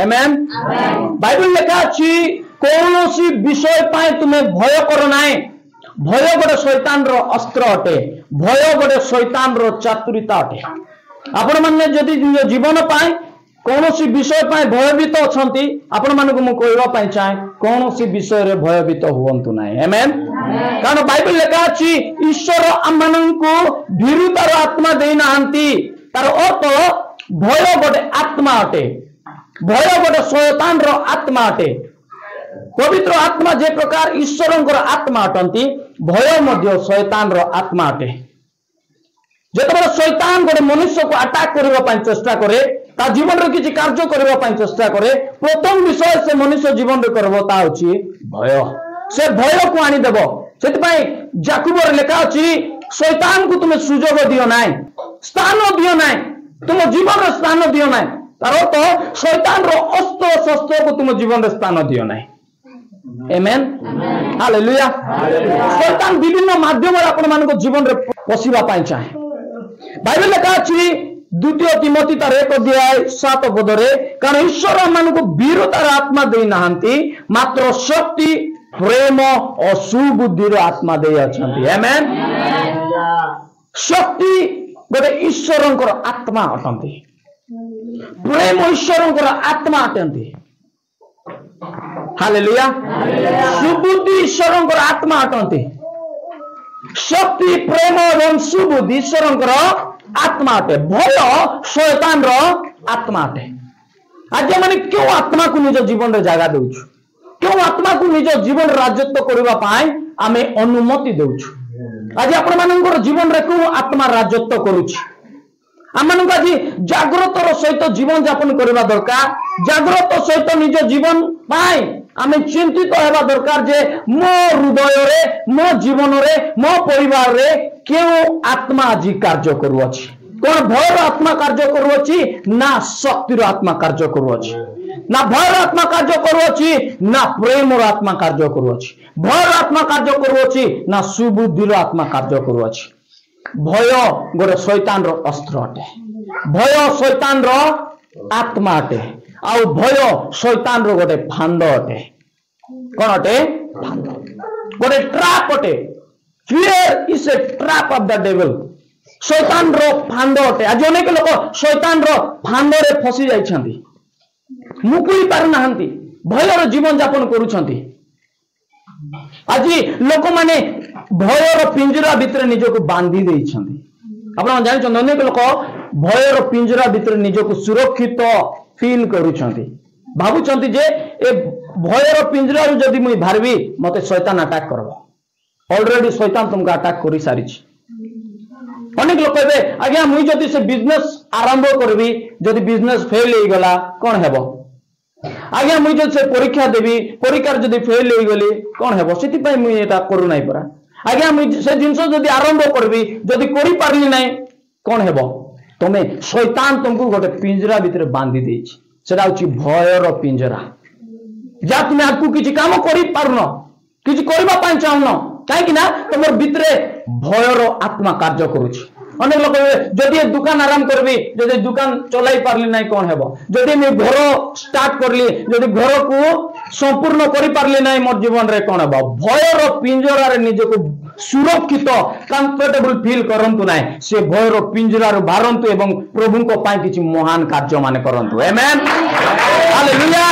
आमेन Bible लिखा अछि कोनोसी विषय पाए तुम्हें भय करो नाए भय गोटे शैतान रो अस्त्र अटे भय गोटे शैतान रो चातुरिता अटे आपण माने जदि जीवन पाए कोनोसी विषय पाए भयभीत अछंती आपण मानक मु कहबा पाए चाहे कोनोसी विषय रे भयभीत हुवंतु नाए आमेन कारण बाइबल लिखा अछि ईश्वर आमनकु भीरुतार आत्मा देई नाहंती तार अर्थ भय गोटे आत्मा अटे भय गोटे शैतान रो आत्मा अटे पवित्र आत्मा जे प्रकार ईश्वरंकर आत्मा अटंती भय मध्य शैतान रो आत्मा अटे जेतबे शैतान गोटे मनुष्य को अटैक करबा पई चेष्टा करे ता जीवन रे किछि कार्य करबा पई चेष्टा करे प्रथम विषय से मनुष्य जीवन रे करबो ता अछि भय से भय को आनी देबो सेति पई याकूब रे लेखा अछि शैतान को तुम सुजोग दियो नाय स्थान दियो नाय तुम जीवन रे स्थान दियो नाय तार तो शैतान रो अस्त्र शस्त्र को तुम जीवन रे स्थान दियो नाय आमेन हालेलुया शैतान विभिन्न माध्यम रे आपण मान को जीवन रे पसिबा पई चाहे बाइबल लिखा अछि द्वितीय तिमोथी तार 1 अध्याय 7 पदरे कारण ईश्वर मानक वीरतार आत्मा देई नाहंती मात्र शक्ति प्रेम और सुबुद्धि आत्मा दे अछंती आमेन शक्ति गोटे ईश्वरंकर आत्मा अटंती प्रेम ईश्वरंकर आत्मा अटंती हालेलुया सुबुद्धि ईश्वरंकर आत्मा अटंती शक्ति प्रेम एवं सुबुद्धि ईश्वरंकर आत्मा अटे भय शैतान रो आत्मा अटे आज माने क्यों आत्मा को निज जीवन रे जागा देउछु क्यों आत्मा को निज जीवन राजत्व करबा पाए आमे अनुमति देउछु आज आपण मानकर जीवन रे क्यों आत्मा राजत्व करूछि आमन आज जागृत सहित जीवन यापन करबा दरकार जागृत सहित निज जीवन पाए आमे चिंतित हेबा दरकार जे मो हृदय रे मो जीवन रे मो परिवार रे क्यों आत्मा आज कार्य करूछि कोन भयर आत्मा कार्य करूछि ना शक्तिर आत्मा कार्य करूछि ना भयर आत्मा कार्य करूछि ना प्रेमर आत्मा कार्य करूछि भयर आत्मा कार्य करूछि ना सुबुद्धिर आत्मा कार्य करूछि भय गोटे शैतान रो अस्त्र अटे भय शैतान रो आत्मा अटे आ भय शैतान रो गोटे फांद अटे कोन अटे फांद गोटे ट्रैप अटे fear is a trap of the devil शैतान रो फांद अटे आज अनेक लोक शैतान रो फांद रे फसी जाइछंती मुकुई पार नाहंती भयर जीवन यापन करूछंती आज लोक माने भयर पिंजरा भितर निजको बांधी देइछंती आपण जानि छन अनेक लोक भयर पिंजरा भितर निजको सुरक्षित फील करूछंती भाबुछंती जे ए भयर पिंजरा रु जदी मुई भारबी मते शैतान अटैक करबो ऑलरेडी शैतान तुमको अटैक करि सारिछि अनेक लोक कहबे आज्ञा मुई जदी से बिजनेस आरंभ करबी जदी बिजनेस फेल हे गला कोन हेबो आज्ञा मुई जदी से परीक्षा देबी परीक्षा जदी फेल हे गली कोन हेबो सेति पई मुई एटा करू नाही परा आज्ञा मुई से जिंस जदी आरंभ करबी जदी करि पारली नाही कोन हेबो तमे शैतान तुमको गोटे पिंजरा भीतर बांधी देछि सेटा होछि भयर पिंजरा जा तुमे आकु किछि काम करि पारुनो किछि करबा पई चाहुनो काहे कि ना तमर भितरे भयर आत्मा कार्य करूछि अनेक लोक जदि दुकान आराम करबी जदि दुकान चलाई पारली नाही कोन हेबो जदि मैं घर स्टार्ट करली जदि घर को संपूर्ण करि पारली नाही मोर जीवन रे कोन हेबो भयर पिंजरा रे निजको सुरक्षित कंफर्टेबल फील करंतु नाही से भयर पिंजरा रो बारंतु एवं प्रभु को पाई किछि महान कार्य माने करंतु आमेन हालेलुया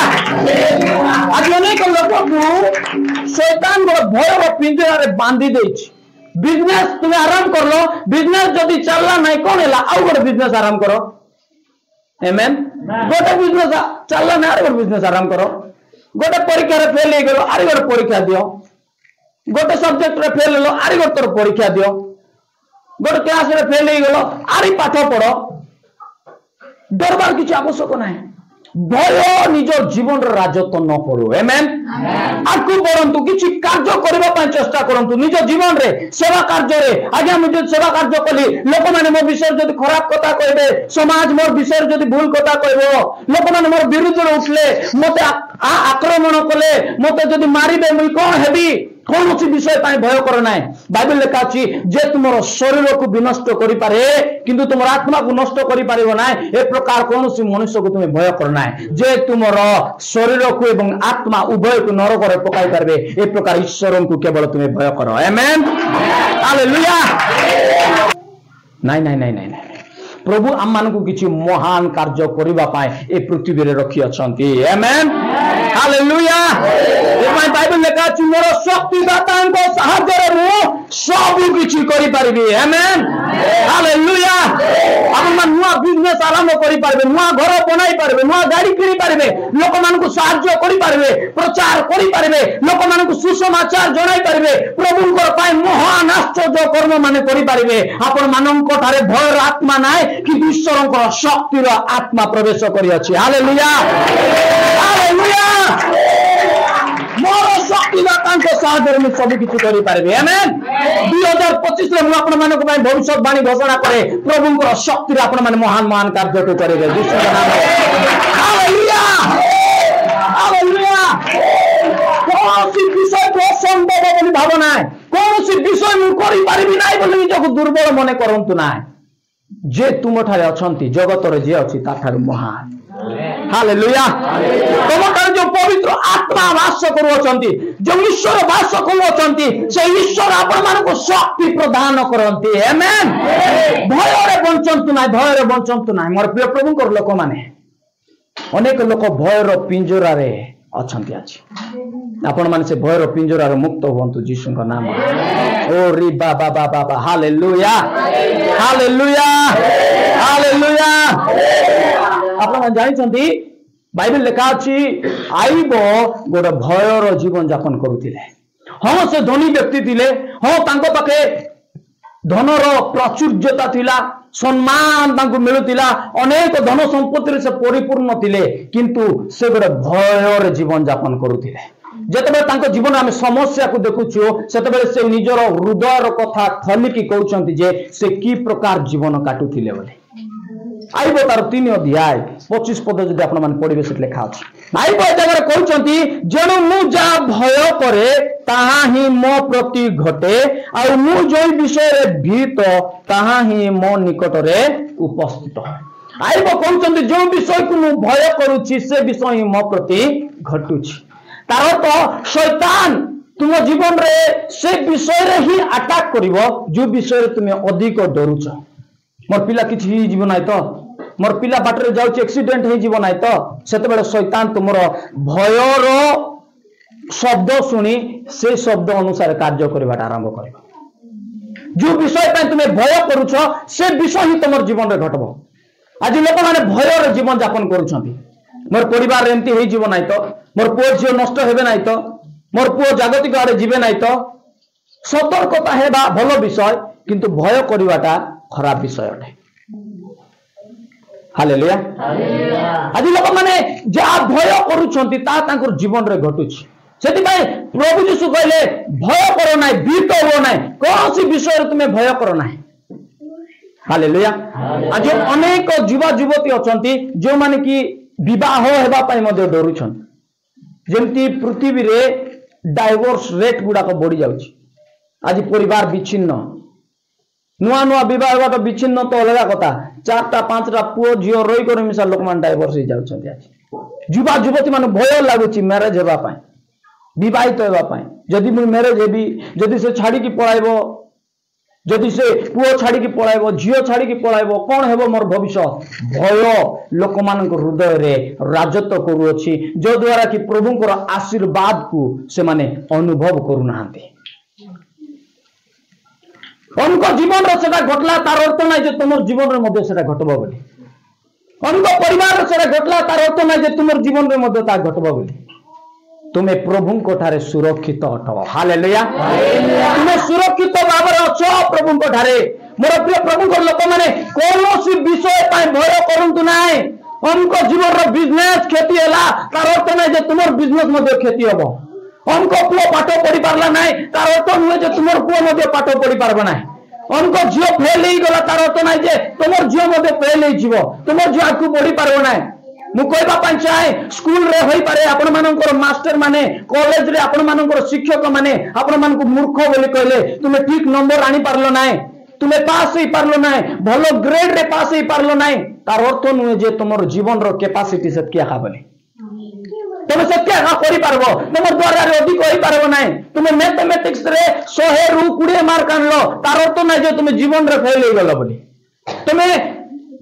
आज अनेक लोक को शैतान को भयर पिंजरा रे बांधी देछि बिजनेस तुम्हें आराम कर लो बिजनेस जदि चलला नहीं कौन है आउ गोटे बिजनेस आराम करो आमेन गोटे बिजनेस चलला नहीं आरे गोटे बिजनेस आराम करो गोटे परीक्षा रे फेल हे गेलो आरे गोटे परीक्षा दियो गोटे सब्जेक्ट रे फेल हेलो आरे गोटे तोर परीक्षा दियो गोटे क्लास रे फेल हे गेलो आरे पाठ पढ़ो डरबार किछि आवश्यक नाही भय निज जीवन राजत्व न करू आमेन आकु बरंतु किछि कार्य करबा पय चेष्टा करंतु निज जीवन रे सेवा कार्य रे आज्ञा मुझे सेवा कार्य कली लोक माने मोर विषय जदि खराब कथा कहबे समाज मोर विषय जदि भूल कथा कहबो लोक माने मोर विरुद्ध रे उठले मते आक्रमण कले मते जदि मारिबे मुई कोन हेबी कौन सी विषय भय कर ना बाइबल लिखा अच्छी जे तुम शरीर को विनष्ट करें किंतु तुम आत्मा को नष्ट कर ना ए प्रकार कौन सी मनुष्य को तुम्हें भय करना जे तुम शरीर को एवं आत्मा उभय को नरक में पकाई पारे ए प्रकार ईश्वर को केवल तुम्हें भय कर आमेन हालेलुया नहीं नहीं नहीं नहीं प्रभु आम मान को किसी महान कार्य करने ए पृथ्वी रे रखी अछंती आमेन हालेलुया बाइबल लिखा अछि मोर शक्तिदाता को सहायता रे सब किछि करि परबी आमेन हालेलुया आपण मन नुआ बिजनेस आरंभ करि परबे नुआ घर बनाई परबे नुआ गाड़ी किनि परबे लोक मान को सहायता करि परबे प्रचार करि परबे लोक मान को सुसमाचार जणाई परबे प्रभु को पाए महान आश्चर्य कर्म माने करि परबे आपण मानन को थारे भयर आत्मा नाय कि ईश्वर को शक्तिर आत्मा प्रवेश करि अछि हालेलुया हालेलुया मोर शक्तिदाता साहाय्य में सब किसी करें आमेन 2025 में आपण मान भविष्यवाणी घोषणा करे प्रभु को शक्ति आपण मैंने महान महान कार्य को करेंगे हालेलुया हालेलुया कौन सी विषय को असंभव बोली भावना है कौन सी विषय मु करि परिबि नाही बोली निजको दुर्बल मने करंतु ना जे तुम ठारे अछंती जगत रे जे अछि ताठार महान हालेलुया तुम ठारे जो पवित्र आत्मा वास करूछंती जो ईश्वर वास करूछंती से ईश्वर आपण मान को शक्ति प्रदान करंती आमेन भय रे बंचंतु ना मोर प्रिय प्रभु को लोक माने अनेक लोक भय रो पिंजरा रे अछंती अछि आपण माने से भय रो पिंजरा रे मुक्त होंतु यीशु का नाम ओ री बाबा बाबा बा हालेलुया हालेलुया हालेलुया आपण जानि छंती बाइबल लिखा अछि आइबो गोटे भयर जीवन यापन करुथिले हां से धनी व्यक्ति थिले हां तांको पाखे धनर प्राचुर्यता थिला सम्मान तांको मिलुथिला अनेक धन संपत्ति से परिपूर्ण थिले किंतु से गोटे भयर जीवन यापन करुथिले जेतेबेले तांको जीवन आमे समस्या को देखुछु सेतेबेले से निजर हृदयर कथा खलिकी कहउछंती जे से की प्रकार जीवन काटुथिले बोले आइबो तार 3 अध्याय 25 पद जदि आपण मान पढिबे से लिखा अछि आइबो जगह कहउछंती जेनु मु जा भय करे ताहा ही मो प्रति घटे आ मु जो विषय रे भीत ताहा ही मो निकट रे उपस्थित आइबो कहउछंती जो विषय को मु भय करूछि से विषय ही मो प्रति घटुछि तार तो शैतान तुम जीवन रे से विषय रे ही अटैक करिवो जो विषय रे तुम अधिक डरुछ मोर पिला किछि ही जीवन नाइ तो मोर पिला बाटर जाउछ एक्सीडेंट हे जीवन नाइ तो सेते बेले शैतान तुमर भयर शब्द सुनी से शब्द अनुसार कार्य करबा आरंभ करबो जो विषय पे तुम भय करूछ से विषय ही तुम जीवन रे घटबो आज लोक माने भयर जीवन यापन करूछंती मोर परिवार एमती हे जीवन नाइ तो मोर पुओ झियो नष्ट हेबे नाइ तो मोर पुओ जागतिक आड़े जीवे नाइ तो सतर्कता हेबा भलो विषय किंतु भय करवाटा खराब विषय अटे हालेलुया आज लोक माने जा भय करूछंती ता तांकर जीवन रे घटुछि सेति भाई प्रभु यीशु कहले भय करो नाही भीत हो नाही कौन सी विषय रे तुमे भय करो नाही हालेलुया आज अनेक युवा युवती अछंती जो माने कि विवाह हेबा पई मध्ये डरुछन जेमती पृथ्वी रे डाइवोर्स रेट गुडा को बढ़ी जाउछि आज परिवार विच्छिन्न नुआ नुआ विवाह तो विच्छिन्न तो अलग कथा 4टा 5टा पुओ झियो रही कर मिसा लोक मान डाइवोर्स हो जाउछंती आज युवा युवती माने भय लागुछि मैरिज हेबा पई विवाहित हेबा पई जदि मु मैरिज हेबी जदि से छाड़ी की पळाइबो जदि से पुओ छाड़ी की पळाइबो झियो छाड़ी की पळाइबो कोन हेबो मोर भविष्य भय लोक मान को हृदय रे राजत्व करूछि जो द्वारा कि प्रभु को आशीर्वाद को से माने अनुभव करू नाहंती उनको जीवन रे सेटा घटला तार अर्थ नै जे तुमर जीवन रे मध्ये सेटा घटबो बोली उनको परिवार रे सेटा घटला तार अर्थ नै जे तुमर जीवन रे मध्ये ता घटबो बोली तुमे प्रभु को ठारे सुरक्षित अटो हालेलुया तुमे सुरक्षित भाव रे अछो प्रभु को ठारे मोर प्रिय प्रभु को लोक माने कोनोसी विषय पय भय करंतु नाय उनको जीवन रे बिजनेस खेती हैला तार अर्थ नै जे तुमर बिजनेस मध्ये खेती हबो उनको पुओ पाठ पढ़ी पारला नाय तार अर्थ नुहे जे तुमर पुओ मध्ये पाठ पढ़ी पारबो नाय उनको झियो फेल ही गला तार अर्थ नाय जे तुमर झियो मध्ये फेल ही जीवो तुमर झियो आकु पढ़ी पारबो नाय मु कहबा पाई चाहे स्कूल रे होई पारे आपण मानकर मास्टर माने कॉलेज रे आपण मानकर शिक्षक माने आपण मानक मूर्ख बोली कहले तुमे ठीक नंबर आनी पारलो नाय तुमे पास ही पारलो नाय भलो ग्रेड रे पास ही पारलो नाय तार अर्थ नुहे जे तुमर जीवन रो कैपेसिटी से क्या खाबले तुम सत्य करी पारबो तुम द्वारा रे अधिक होई पारबो नाय तुम मैथमेटिक्स रे 100 रु 20 मार्क आनलो तार अर्थ ना जे तुम जीवन रे फेल होई गलो बोली तुम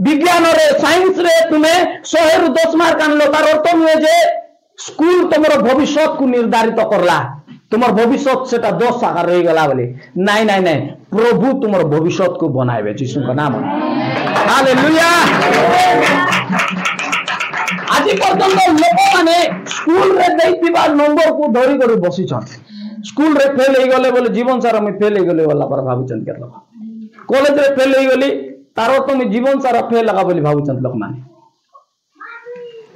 विज्ञान रे साइंस रे तुम 100 रु 10 मार्क आनलो तार अर्थ नुहे जे स्कूल तुमर भविष्य को निर्धारित करला तुमर भविष्य सेटा 10 आकार रही गला बोली नाय नाय नाय प्रभु तुमर भविष्य को बनाइबे यीशु का नाम हालेलुया आज पर्यंत लोक माने स्कूल रे दैतिबा नंबर को धरी कर बसी छन स्कूल रे फेल हो गले बोले जीवन सारा में फेल हो गले वाला पर भाबुचन के लोग कॉलेज रे फेल हो गली तारो तुम जीवन सारा फेल लगा बोली भाबुचन लोक माने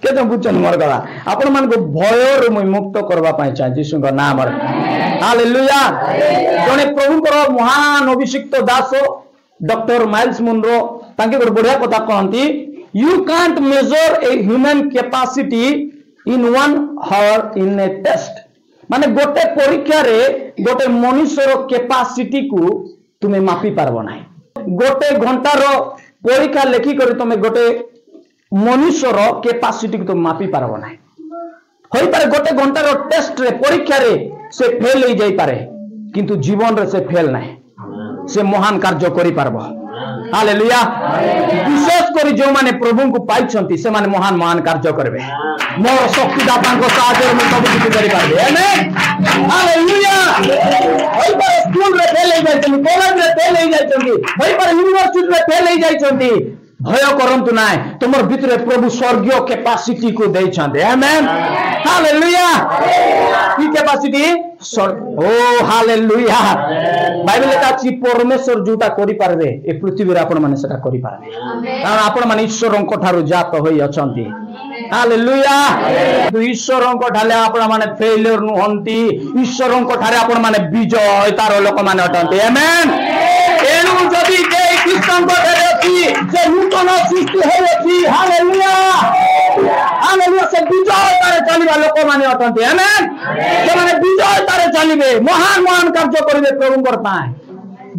के तो बुझन मोर गला आपण मान को भय रे मुई मुक्त करबा पाई चाहे यीशु का नाम रे हालेलुया जने प्रभु को महान अभिषिक्त दास डॉक्टर माइल्स मुनरो तांके को बढ़िया कथा कहंती You can't measure a human capacity in 1 hour in a test. माने गोटे परीक्षा रे गोटे मनुष्यर कैपेसिटी को तुम्हें मापी पारबो नाही गोटे घंटा रो परीक्षा लेखी करी तुम्हें गोटे मनुष्यर कैपेसिटी को तुम मापी पारबो नाही होई पारे गोटे घंटा रो टेस्ट रे परीक्षा रे से फेल हो जाई पारे किंतु जीवन रे से फेल नाही से महान कार्य करि पारबो हालेलुया विशेष करी जो माने प्रभु को पाइछंती से माने महान महान कार्य करबे मोर शक्तिदाता को साहाय्य में सब कुछ करि पारबे आमेन हालेलुया होई पर स्कूल रे फेल हो जाइछंती कॉलेज रे फेल हो जाइछंती होई पर यूनिवर्सिटी रे फेल हो जाइछंती भय करंतु नाय तुमर भितरे प्रभु स्वर्गीय कैपेसिटी को देइ छांदे आमेन हालेलुया की कैपेसिटी ओ हालेलुया बाइबल लेखाछि परमेश्वर जोटा करि पारबे ए पृथ्वी रे आपण माने सेटा करि पारबे कारण आपण माने ईश्वरंक ठारु जात होई अछंती हालेलुया ईश्वरंक ठाले आपण माने फेलियर नु हंती ईश्वरंक ठारे आपण माने विजय तार लोक माने अटंती आमेन एनु जदी जे ख्रिस्तान को ठारे अछि जे नूतन सृष्टि होय अछि हालेलुया हालेलुया से विजय तारे चलिबा लोक माने अटंती आमेन जे माने विजय तारे चलिबे महान महान कार्य करिवे प्रभुंकर पाए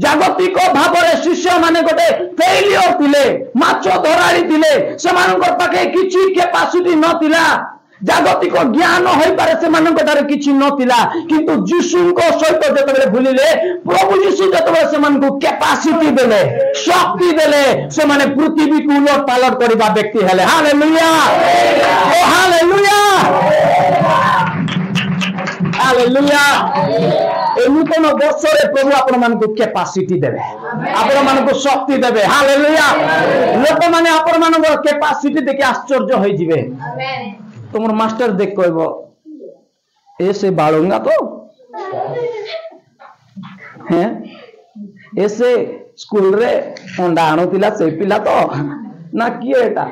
जागतिक भाव में शिष्य माने गोटे फेलियर थिले माछ धराड़ी थिले सेमानकर पाखे किछि कैपेसिटी नथिला जागतिक ज्ञान होई पारे सेमानकर तारे किछि नथिला किंतु यीशुंको सहित जतबेले भूलिले प्रभु यीशु जतबेले सेमानकु कैपेसिटी देले शक्ति देले सेमाने पृथ्वी को उलट पालट करबा व्यक्ति हेले हालेलुया ओ हालेलुया हालेलुया ए नूतन वर्ष रे प्रभु आपण मानकु कैपेसिटी देबे आपण मानकु शक्ति देबे हालेलुया लोक माने आपण मानकर कैपेसिटी देखि आश्चर्य होई जिवे आमेन तुमर मास्टर देख कहबो ऐसे बाळुंगा तो हैं ऐसे स्कूल रे अंडा आनुतिला से पिला तो ना किए एटा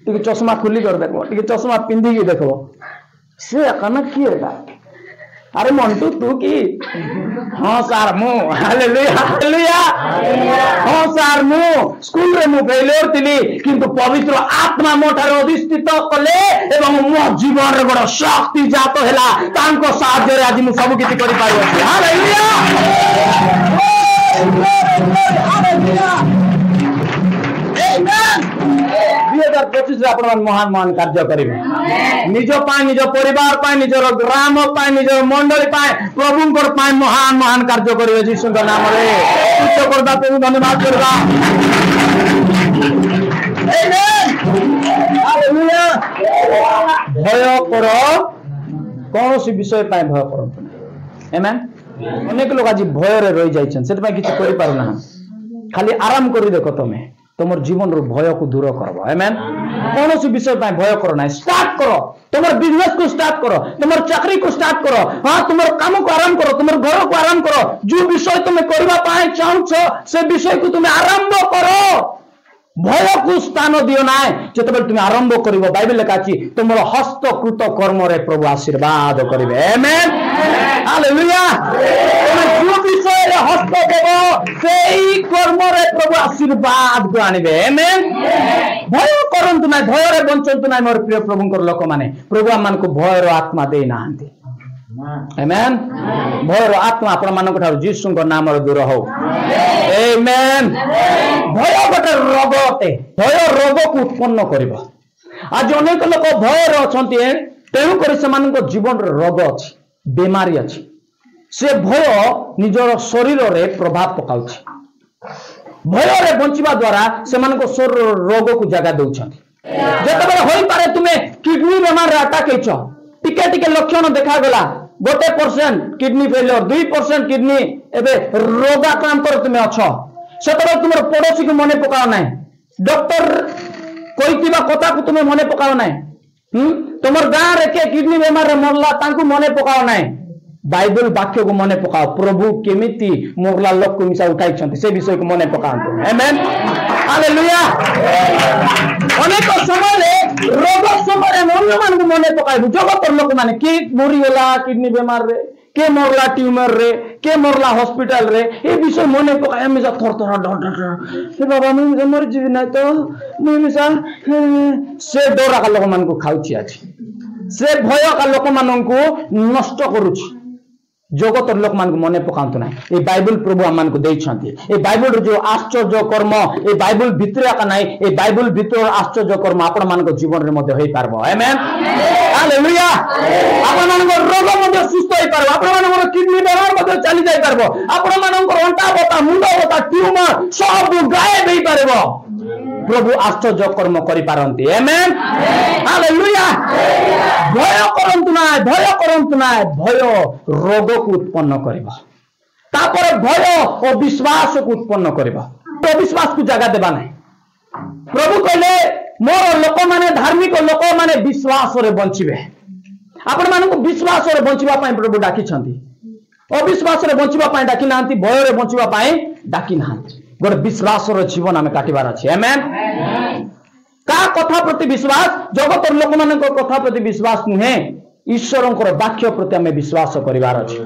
टिके चश्मा खुली कर देखो टिके चश्मा पिंदी के देखो से कना किए एटा अरे मंटू तू की हाँ सर मु हालेलुया हालेलुया हाँ सर मु स्कूल रे मु फेलियर थिली किंतु पवित्र आत्मा मोठार अधिष्ठित कले एवं मो जीवन रे बड़ शक्ति जात हैला तांको साहाय्य रे आज मु सब किछि करि पारि अछि हालेलुया हालेलुया आमेन 2025 रे आपण महान महान कार्य करिवे निज पाए निज परिवार पाए निजर ग्राम पाए निजर मंडली पाए प्रभुंकर पाए महान महान कार्य करिवे यीशु का नाम रे उच्च करदा प्रभु धन्यवाद करबा आमेन हालेलुया भय करो कौन सी विषय पाए भय करंतु आमेन अनेक लोग आज भय रे रहि जाइछन सेत पाए किछ करि पारु ना खाली आराम करि देखो तमे तुमर जीवन रो भय को दूर करबो आमेन कौन सी विषय पाए भय करो ना स्टार्ट करो तुमर बिजनेस को स्टार्ट करो तुमर चाकरी को स्टार्ट करो हां तुमर काम को आराम करो तुमर घर को आराम करो जो विषय तुम करबा पाए चाहछो से विषय को तुम आरंभ करो भय को स्थान दियो ना जिते तुम आरंभ कर बाइबल लिखा अच्छी तुम हस्तकृत कर्म रे प्रभु आशीर्वाद करेंगे आमेन हालेलुया जो विषय हस्त देव से कर्म रे प्रभु आशीर्वाद को आनिबे आमेन भय करंतु ना भय रे बंचंतु ना मोर प्रिय प्रभुंकर लोक माने प्रभु आमान को भय रो आत्मा दे नांती आमेन भय रो आत्मा आपण मानक ठार जीसुंकर नाम रे दूर हो आमेन भय गोटे रोग अटे भय रोग को उत्पन्न करिबो आज अनेक लोक भय रे अछंती तेणु करी से जीवन रोग अच्छी बीमारी अच्छी से भय निजर शरीर रे प्रभाव पकाउछि भय रे बंचिबा द्वारा से शरीर रोग को जगह दउछंती जेतबे होई पारे तुमे किडनी बीमार रे अटैक हेछ टिके टिके लक्षण देखा गला 1% किडनी फेलियर 2% किडनी एबे रोगाक्रांत तुमे अछ सेतबे तुमर पड़ोसी को मने पकाओ ना डॉक्टर कहितिबा कथा को तुमे मने पकाओ ना तुमर गां रे के किडनी बीमार रे मरला तांको मने पकाओ ना बाइबल वाक्य को मने पकाओ प्रभु केमिति मोरला लोक को मिसा उठाई छंती से विषय को मने पकाओ आमेन हालेलुया अनेक समय रोग समय अन्य मान को मने पकाइबु जगत लोक माने के मरी गेला किडनी बीमार रे के मरला ट्यूमर रे के मरला हॉस्पिटल रे ए विषय मने पकाय हमेशा थर थर डर डर से बाबा मुझे मर जीवी ना तो मुझे मिसा से डरा का लोक मान को खाउची अछि से भय का लोक मान को नष्ट करूची जगत लोक मान को मने पकांतु ना ए बाइबल प्रभु आमान को देई छंती ए बाइबल जो आश्चर्य कर्म ए बाइबल भितर का नाही ए बाइबल भितर आश्चर्य कर्म आपण मान को जीवन रे मध्ये होई पारबो आमेन हालेलुया आपण मान को रोग मध्ये सुस्थ होई पारबो आपण मान को किडनी बीमार मध्ये चली जाई पारबो आपण मान को अंटा बता मुंडा बता ट्यूमर सब गायब होई पारबो प्रभु आश्चर्य कर्म करि पारंती आमेन हालेलुया भय करंतु ना भय रोग को उत्पन्न करिबा तापर भय और विश्वास को उत्पन्न करिबा तो विश्वास को जगह देबा नहीं प्रभु कहले मोर लोक माने धार्मिक लोक माने विश्वास रे बंचिबे आपण माने को विश्वास रे बंचिबा पई प्रभु डाकी छंती अविश्वास रे बंचिबा पई डाकी नांती भय रे बंचिबा पई डाकी नांती गोटे विश्वास रो जीवन आमे काटिबार अछि आमेन का कथा प्रति विश्वास जगत लोक मान कथा प्रति विश्वास नुहे ईश्वर वाक्य प्रति आमे विश्वास करिवार अछि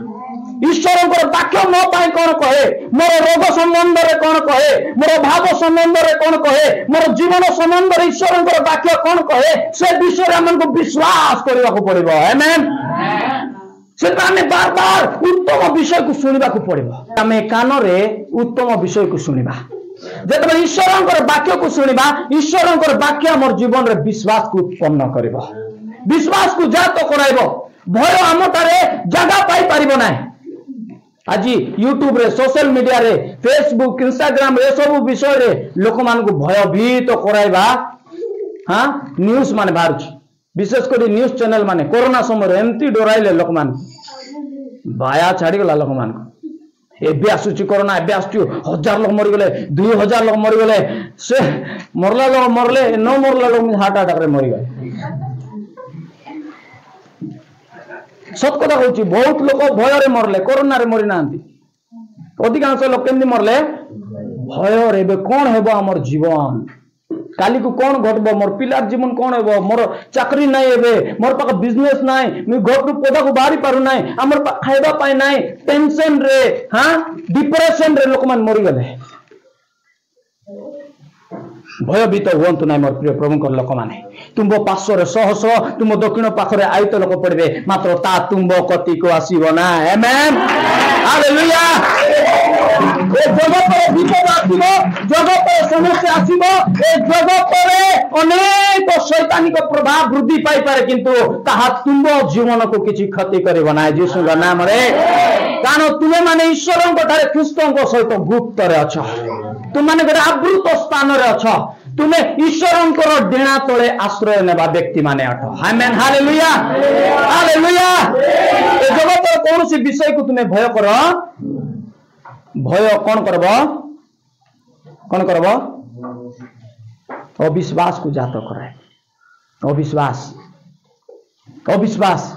ईश्वर वाक्य मो पाई कौन कहे मोर रोग संबंध रे कौन कहे मोर भाव संबंध रे कौन कहे मोर जीवन संबंध रे ईश्वर वाक्य कौन कहे से विषय हमको विश्वास करबा को पड़िबो आमेन से ताने बार बार उत्तम विषय को सुनिबा को पड़िबो आमे कान रे उत्तम विषय को सुनिबा जेतबे ईश्वर वाक्य को सुनिबा ईश्वर वाक्य हमर जीवन रे विश्वास को उत्पन्न करिबो विश्वास को जात कराइबो भय हमटारे जगह पाई परिबो नै आज यूट्यूब रे सोशल मीडिया रे फेसबुक इंस्टाग्राम रे सब विषय रे लोक मान को भयभीत कराइबा हां न्यूज़ माने बाहर विशेष कर न्यूज़ चैनल माने कोरोना समय एमती डराइले लोक मान बाया छाड़ी गला लोक मान एबे आसुची कोरोना एबे आसुची 1000 लोग मरि गेले 2000 लोग मरि गेले से मरला लोग मरले न मरला लोग हार्ट अटैक रे मरि गए सत कथा कहूची बहुत लोग भय रे मरले कोरोना रे मरि नांती अधिकांश लोग केमनी मरले भय रे बे कोन हेबो हमर जीवन काली को कौन घटबो मोर पिलार जीवन कौन हेबो मोर चाकरी नाही हेबे मोर पाक बिजनेस नाही मी घर को पदा को बाहरी पारु नाही हमर पा खाइबा पाई नाही टेंशन रे हां डिप्रेशन रे लोक मान मरि गेले भयभीत हुअंतु नाही मोर प्रिय प्रभुंकर लोक माने तुम पार्श्व शह शह तुम दक्षिण पाखरे आयत लोक पड़बे मात्र ता तुम कति को आसीबो ना आमेन हालेलुया ए जगत रे विपद आसीबो जगत रे समस्या आसीबो ए जगत रे अनेक शैतानिक प्रभाव वृद्धि पाई पारे किंतु ताहा तुम जीवन को किछि क्षति करिबो ना यीशु का नाम रे कारण तुमे माने ईश्वरन ठारे ख्रीस्तन को सहित गुप्त रे अछ तुम माने गोटे आवृत स्थान रे अछ तुमे ईश्वरंकर डेणा तले आश्रय नेबा व्यक्ति माने अठ आमेन हालेलुया हालेलुया ए जगत कौन सी विषय को तुमे भय कर भय कौन करब अविश्वास को जात कराए अविश्वास अविश्वास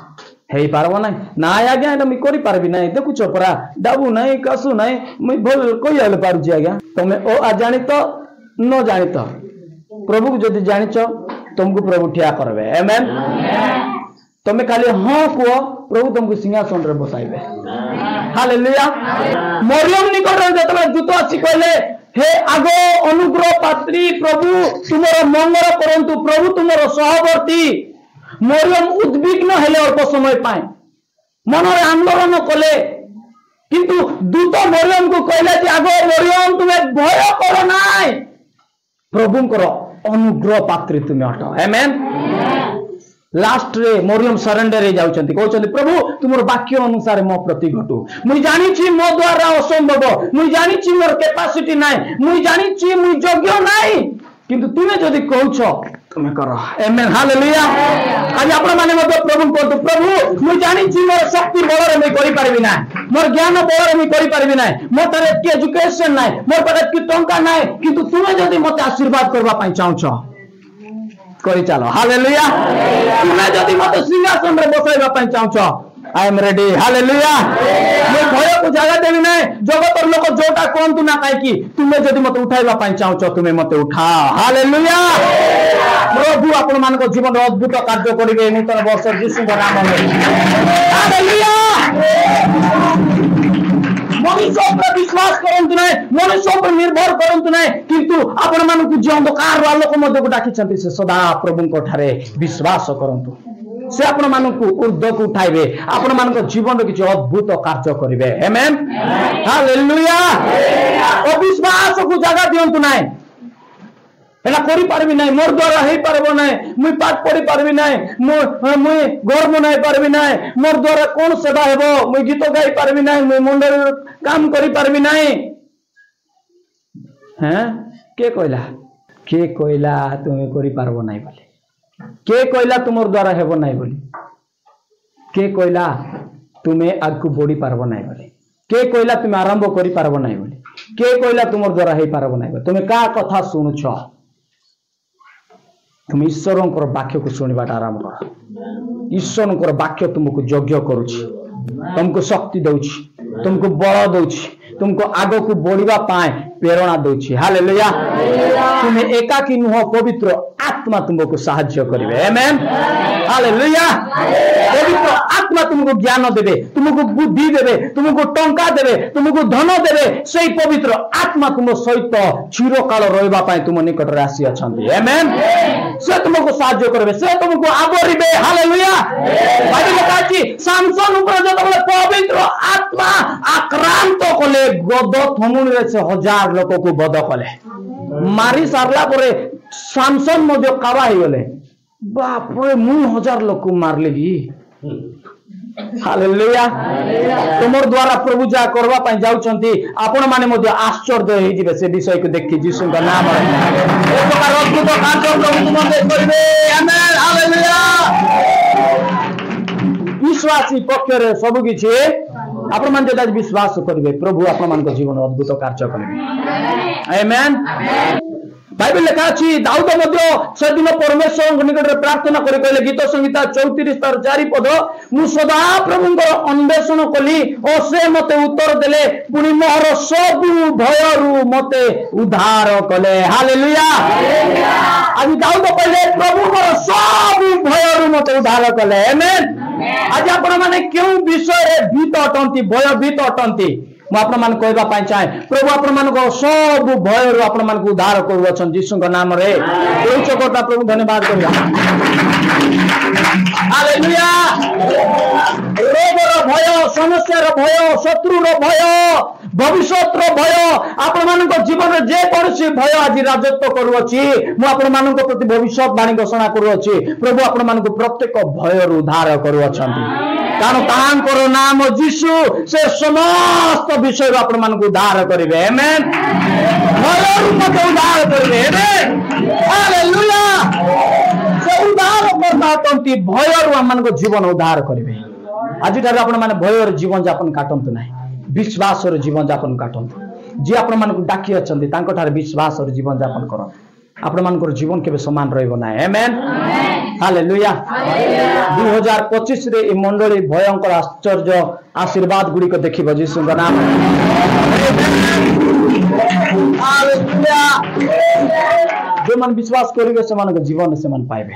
हेई पारबो ना ना आज्ञा एटा मी करि पारबी ना देखुछ परा डाबू नहीं कसु नहीं मुई भल कोई हले पारुची आज्ञा तमे ओ अजानित न जानित प्रभु को जदि जानिच तुमको प्रभु ठिया करबे आमेन तुम्हें खाली हाँ कह प्रभु तुमको सिंहासन रे बसाइबे हालेलुया मरियम निकट जतबे दूत आसी कहले हे आगो अनुग्रह पात्री प्रभु तुमर मंगल करंतु प्रभु तुमर सहवर्ती मरियम उद्विग्न हेले अल्प समय पाए मन आंदोलन कले किंतु दूत मरियम को कहले कि आगो मरियम तुम्हें भय कर नाय प्रभुंकर अनुग्रह पात्री तुम्हें अट आमेन लास्ट रे मरियम सरेंडर जाउछंती कहउछंती प्रभु तुमर वाक्य अनुसार मो प्रति घटू मुई जानि छी मो द्वारा असंभव मुई जानि छी मोर कैपेसिटी नाय मुई जानि छी मुई योग्य नाय किंतु तुमे जदि कहउछ तुमे करो आमेन हालेलुया आज आपण माने मते प्रभु कहतु प्रभु मुई जानि छी मोर शक्ति बल रे मुई करि पारिबि ना मोर ज्ञान बल रे मुई करि पारिबि ना मोर तारे की एजुकेशन नाय मोर पारे की टंका नाय किंतु तुमे जदि मते आशीर्वाद करबा पई चाहउछ करी चलो हालेलुया तुमे जदि मते सिंहासन रे बसाइबा पई चाहउछ आई एम रेडी हालेलुया मैं भय को जगह देबी नै जगत लोक जोटा कोन तू ना काई की तुमे जदि मते उठाइबा पई चाहउछ तुमे मते उठाओ हालेलुया प्रभु आपण मान को जीवन अद्भुत कार्य करिवे नूतन वर्ष यीशु के नाम में हालेलुया मनुष्य पर विश्वास करंतु नै मनुष्य पर निर्भर करंतु नै किंतु आपण मान को जे अंधकार आलोक मध्य को डाकी छथि से सदा प्रभु को ठारे विश्वास करंतु से आपण मान को ऊर्ध्व को उठाइबे आपण मान को जीवन रे किछ अद्भुत कार्य करिवे आमेन हालेलुया अविश्वास को जगह दियंतु नै एला करि पारबी नै मोर द्वारा हेई पारबो नै मुई पाठ पढ़ी पारबी नै मुई घर बनाई पारबी नै मोर द्वारा कोन सेवा हेबो मुई गीत गाई पारबी नै मुई मंडल काम करि पारबी नै हैं के कहला तुमे करि पारबो नै बोले के कहला तुमर द्वारा हेबो नै बोली के कहला तुमे आगु बढ़ी पारबो नै बोली के कहला तुमे आरंभ करि पारबो नै बोली के कहला तुमर द्वारा हेई पारबो नै बोली तुमे का कथा सुनुछ तुम ईश्वर वाक्य को शुणवा आरंभ कर ईश्वर वाक्य तुमको यज्ञ करुछि तुमको शक्ति दउछि तुमको बल दउछि तुमको आगो को बढ़िबा पाए प्रेरणा दउछि हालेलुया तुम्हें एकाकी नुह पवित्र आत्मा तुमको सहाय्य करिवे आमेन हालेलुया पवित्र आत्मा तुमको ज्ञान देबे तुमको बुद्धि देबे तुमको टंका देबे तुमको धन देबे सेही पवित्र आत्मा तुम सहित चिरकाल रहबा पाए तुम निकट रे आसी अछंती आमेन से तुमको सहाय्य करबे से तुमको आवरिबे हालेलुया बाइबल कहछि सामसन ऊपर जतबे पवित्र आत्मा आक्रांत कले गद थमुन रे से हजार लोक को बद कले मारी सारला परे सामसन मध्य काबा ही गले बाप रे मु हजार लोक मारले भी हालेलुया तुमर द्वारा प्रभु जा करबा पई जाउचंती आपण माने मध्य आश्चर्य हे जिवे से विषय को देखि यीशु का नाम रे एक बार अद्भुत कार्य प्रभु तुम करिवे आमेन हालेलुया विश्वासी पक्ष रे सब किछि आपण मान जे विश्वास करिवे प्रभु आपण मान को जीवन अद्भुत कार्य करिवे आमेन बाइबल लिखा अछि दाऊद मध्य से दिन परमेश्वर निकट रे प्रार्थना करि कहले गीत संहिता 34 तार 4 पद मु सदा प्रभुंकर अन्वेषण कली और से मते उत्तर देले पुनि मोहर सब भयरु मते उद्धार कले हालेलुया आज दाऊद कहले प्रभु मोर सब भयरु मते उद्धार कले आमेन आज आपण माने क्यों विषय रे भीत अटंती भय भीत अटंती मु आपण मान कहबा पाई चाहे प्रभु आपण मान को सब भय रो आपण मान को उद्धार करू अछन यीशु के नाम रे ओइ चकोटा प्रभु धन्यवाद करिया हालेलुया रोग रो भय समस्या रो भय शत्रु रो भय भविष्यत रो भय आपण मान को जीवन रे जे कोनसी भय आज राजत्व करू अछि मु आपण मान को प्रति भविष्यत वाणी घोषणा करू अछि प्रभु आपण मान को प्रत्येक भय रो उद्धार करू अछंती कारण तांकर नाम यीशु से समस्त विषय आपण मान को उद्धार करिवे आमेन भय रूप को उद्धार करिवे आमेन हालेलुया से उद्धार करतांती भय रो मान को जीवन उद्धार करिवे आज ठार आपण मान भय रो जीवन यापन काटंतु नाही विश्वास रो जीवन यापन काटंतु जे आपण मान को डाकी अछंती तांको ठार विश्वास रो जीवन यापन करो आपण मान को जीवन केबे समान रहइबो ना आमेन हालेलुया 2025 रे ई मंडली भयंकर आश्चर्य आशीर्वाद गुडी को देखिबो यीशु का नाम हालेलुया जो मन विश्वास करेंगे से जीवन से पाइबे।